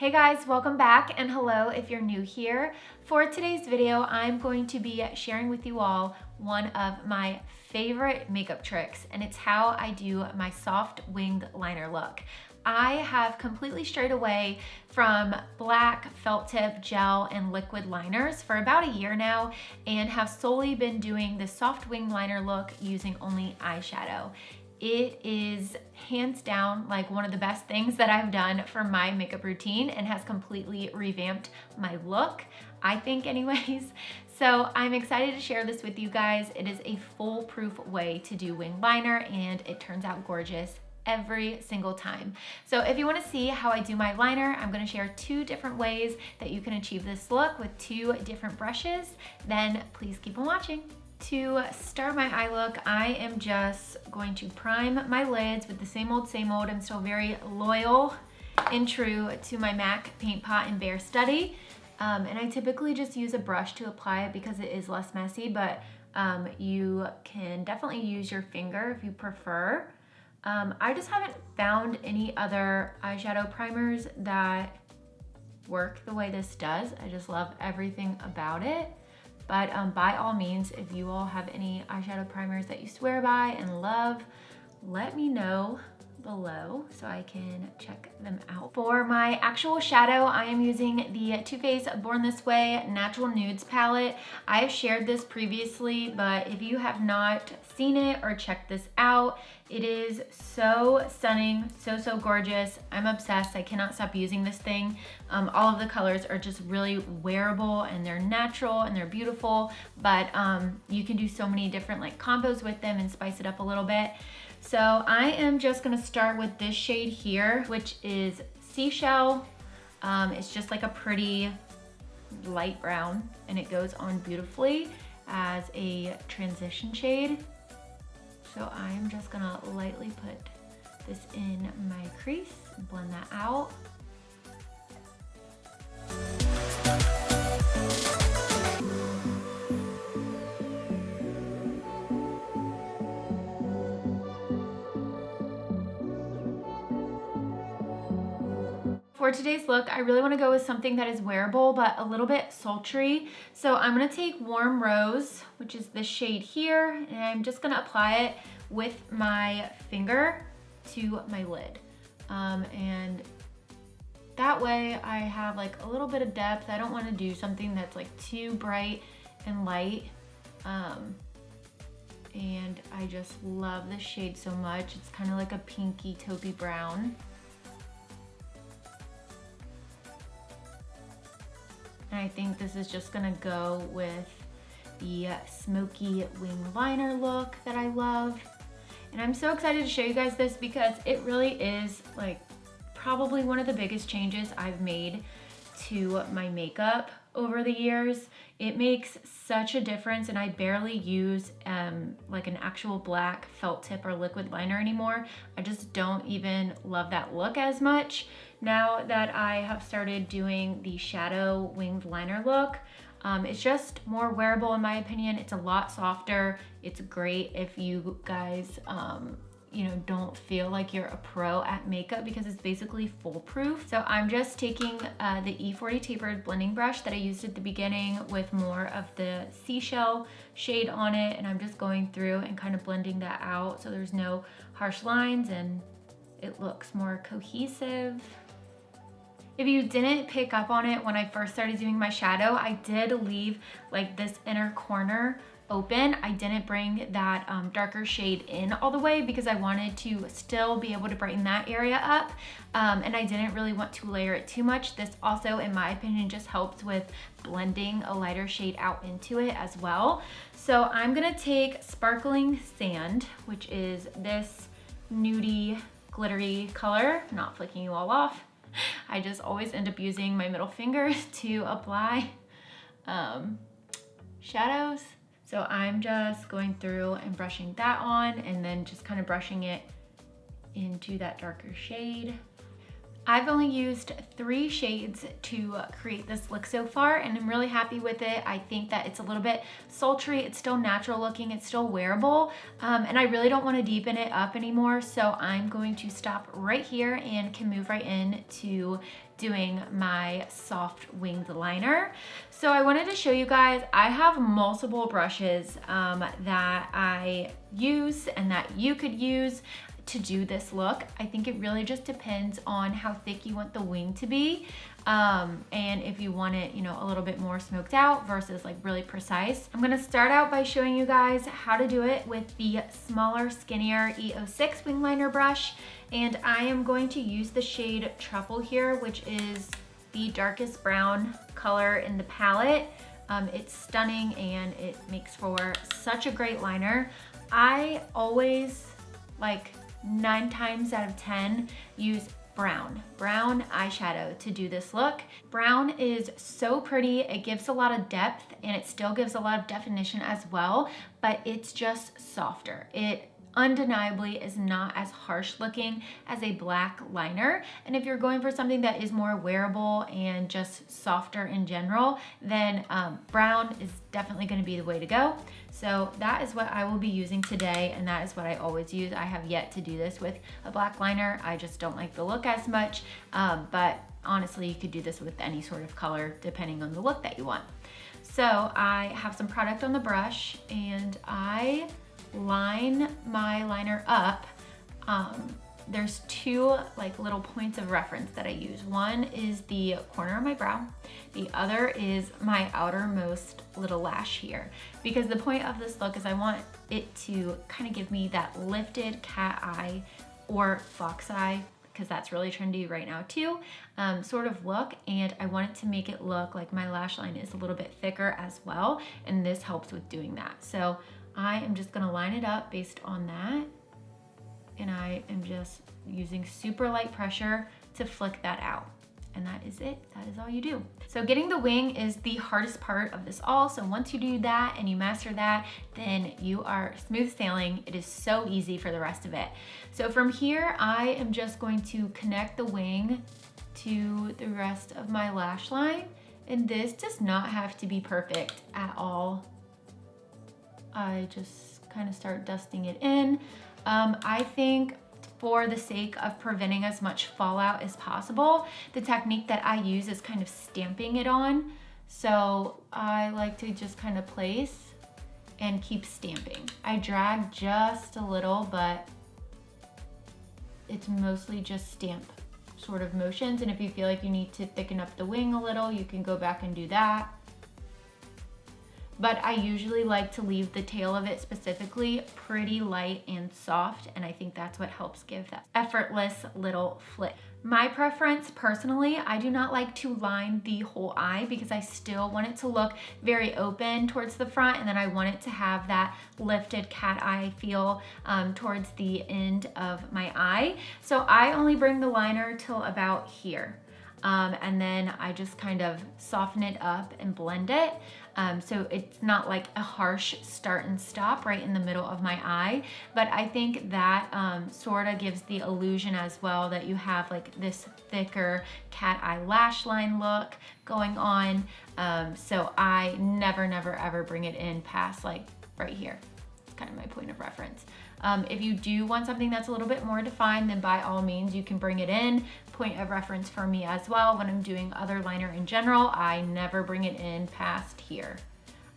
Hey guys, welcome back, and hello if you're new here. For today's video, I'm going to be sharing with you all one of my favorite makeup tricks, and it's how I do my soft winged liner look. I have completely strayed away from black felt tip, gel, and liquid liners for about a year now, and have solely been doing the soft winged liner look using only eyeshadow. It is hands down like one of the best things that I've done for my makeup routine and has completely revamped my look, I think anyways. So I'm excited to share this with you guys. It is a foolproof way to do wing liner and it turns out gorgeous every single time. So if you want to see how I do my liner, I'm going to share 2 different ways that you can achieve this look with 2 different brushes. Then please keep on watching. To start my eye look, I am just going to prime my lids with the same old, same old. I'm still very loyal and true to my MAC Paint Pot and Bear Study. And I typically just use a brush to apply it because it is less messy, but you can definitely use your finger if you prefer. I just haven't found any other eyeshadow primers that work the way this does. I just love everything about it. But by all means, if you all have any eyeshadow primers that you swear by and love, let me know below so I can check them out. For my actual shadow, I am using the Too Faced Born This Way Natural Nudes palette. I have shared this previously, but if you have not seen it or checked this out, it is so stunning, so gorgeous. I'm obsessed. I cannot stop using this thing. All of the colors are just really wearable and they're natural and they're beautiful, but you can do so many different like combos with them and spice it up a little bit. So I am just gonna start with this shade here, which is Seashell. It's just like a pretty light brown and it goes on beautifully as a transition shade. So I'm just gonna lightly put this in my crease and blend that out. For today's look, I really want to go with something that is wearable, but a little bit sultry. So I'm going to take Warm Rose, which is this shade here, and I'm just going to apply it with my finger to my lid. And that way I have like a little bit of depth. I don't want to do something that's like too bright and light. And I just love this shade so much. It's kind of like a pinky taupey brown. And I think this is just gonna go with the smoky wing liner look that I love. And I'm so excited to show you guys this because it really is like probably one of the biggest changes I've made to my makeup over the years. It makes such a difference, and I barely use like an actual black felt tip or liquid liner anymore. I just don't even love that look as much now that I have started doing the shadow winged liner look. It's just more wearable in my opinion. It's a lot softer. It's great if you guys you know, don't feel like you're a pro at makeup because it's basically foolproof. So I'm just taking the E40 tapered blending brush that I used at the beginning with more of the Seashell shade on it, and I'm just going through and kind of blending that out so there's no harsh lines and it looks more cohesive. If you didn't pick up on it when I first started doing my shadow, I did leave like this inner corner open. I didn't bring that darker shade in all the way because I wanted to still be able to brighten that area up, and I didn't really want to layer it too much. This also, in my opinion, just helps with blending a lighter shade out into it as well. So I'm gonna take Sparkling Sand, which is this nudie glittery color, not flicking you all off. I just always end up using my middle finger to apply shadows. So I'm just going through and brushing that on and then just kind of brushing it into that darker shade. I've only used 3 shades to create this look so far, and I'm really happy with it. I think that it's a little bit sultry, it's still natural looking, it's still wearable, and I really don't want to deepen it up anymore, so I'm going to stop right here and can move right in to doing my soft winged liner. So I wanted to show you guys, I have multiple brushes that I use and that you could use to do this look. I think it really just depends on how thick you want the wing to be, and if you want it, you know, a little bit more smoked out versus like really precise. I'm gonna start out by showing you guys how to do it with the smaller, skinnier E06 wing liner brush, and I am going to use the shade Truffle here, which is the darkest brown color in the palette. It's stunning and it makes for such a great liner. I always, like 9 times out of 10, use brown eyeshadow to do this look. Brown is so pretty. It gives a lot of depth and it still gives a lot of definition as well, but it's just softer. It undeniably is not as harsh looking as a black liner. And if you're going for something that is more wearable and just softer in general, then brown is definitely going to be the way to go. So that is what I will be using today, and that is what I always use. I have yet to do this with a black liner. I just don't like the look as much, but honestly, you could do this with any sort of color depending on the look that you want. So I have some product on the brush and I line my liner up. There's 2 like little points of reference that I use. One is the corner of my brow. The other is my outermost little lash here. Because the point of this look is I want it to kind of give me that lifted cat eye or fox eye, because that's really trendy right now too, sort of look. And I want it to make it look like my lash line is a little bit thicker as well. And this helps with doing that. So I am just gonna line it up based on that. And I am just using super light pressure to flick that out. And that is it, that is all you do. So getting the wing is the hardest part of this all. So once you do that and you master that, then you are smooth sailing. It is so easy for the rest of it. So from here, I am just going to connect the wing to the rest of my lash line. And this does not have to be perfect at all. I just kind of start dusting it in. I think for the sake of preventing as much fallout as possible, the technique that I use is kind of stamping it on. So I like to just kind of place and keep stamping. I drag just a little, but it's mostly just stamp sort of motions. And if you feel like you need to thicken up the wing a little, you can go back and do that. But I usually like to leave the tail of it specifically pretty light and soft, and I think that's what helps give that effortless little flick. My preference personally, I do not like to line the whole eye because I still want it to look very open towards the front, and then I want it to have that lifted cat eye feel towards the end of my eye. So I only bring the liner till about here. And then I just kind of soften it up and blend it. So it's not like a harsh start and stop right in the middle of my eye, but I think that sort of gives the illusion as well that you have like this thicker cat eye lash line look going on. So I never ever bring it in past like right here. It's kind of my point of reference. If you do want something that's a little bit more defined, then by all means you can bring it in. Point of reference for me as well, when I'm doing other liner in general, I never bring it in past here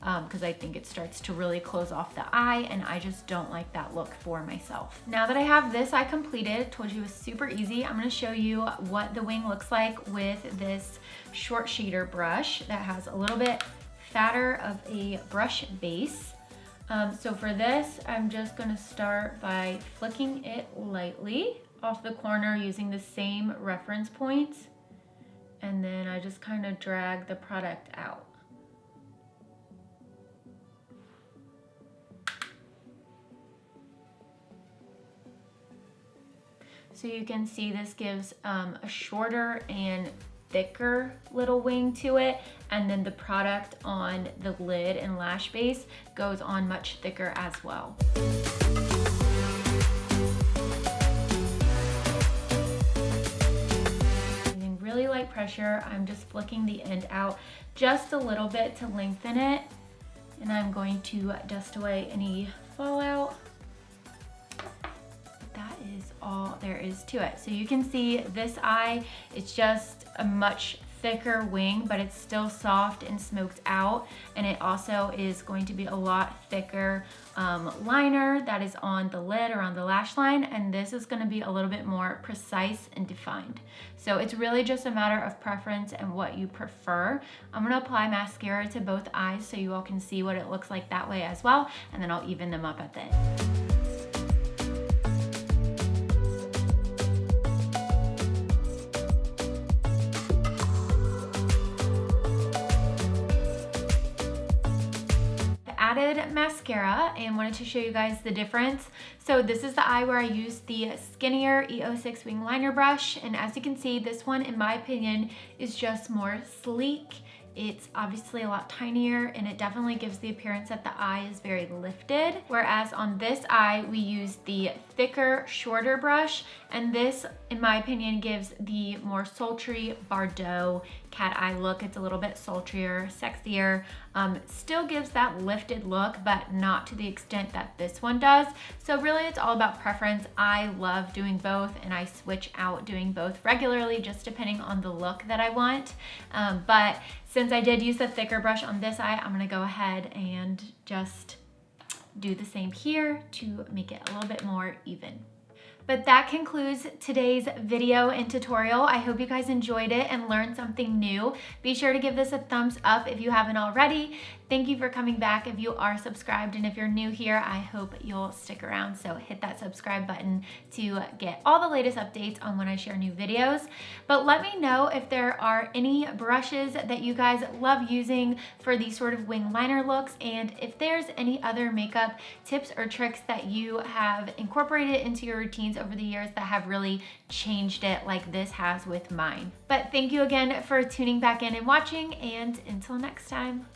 because I think it starts to really close off the eye, and I just don't like that look for myself. Now that I have this eye completed, told you it was super easy, I'm going to show you what the wing looks like with this short shader brush that has a little bit fatter of a brush base. So for this, I'm just gonna start by flicking it lightly off the corner using the same reference points. And then I just kind of drag the product out. So you can see this gives a shorter and thicker little wing to it, and then the product on the lid and lash base goes on much thicker as well. Using really light pressure, I'm just flicking the end out just a little bit to lengthen it, and I'm going to dust away any fallout. That is all there is to it. So you can see this eye, it's just a much thicker wing, but it's still soft and smoked out, and it also is going to be a lot thicker liner that is on the lid or on the lash line, and this is going to be a little bit more precise and defined. So it's really just a matter of preference and what you prefer. I'm going to apply mascara to both eyes so you all can see what it looks like that way as well, and then I'll even them up at the end. Added mascara and wanted to show you guys the difference. So this is the eye where I used the skinnier E06 wing liner brush, and as you can see, this one in my opinion is just more sleek. It's obviously a lot tinier, and it definitely gives the appearance that the eye is very lifted. Whereas on this eye, we use the thicker, shorter brush, and this, in my opinion, gives the more sultry Bardot cat eye look. It's a little bit sultrier, sexier, still gives that lifted look, but not to the extent that this one does. So really it's all about preference. I love doing both, and I switch out doing both regularly, just depending on the look that I want. But since I did use the thicker brush on this eye, I'm gonna go ahead and just do the same here to make it a little bit more even. But that concludes today's video and tutorial. I hope you guys enjoyed it and learned something new. Be sure to give this a thumbs up if you haven't already. Thank you for coming back if you are subscribed, and if you're new here, I hope you'll stick around. So hit that subscribe button to get all the latest updates on when I share new videos. But let me know if there are any brushes that you guys love using for these sort of wing liner looks, and if there's any other makeup tips or tricks that you have incorporated into your routines over the years that have really changed it like this has with mine. But thank you again for tuning back in and watching, and until next time.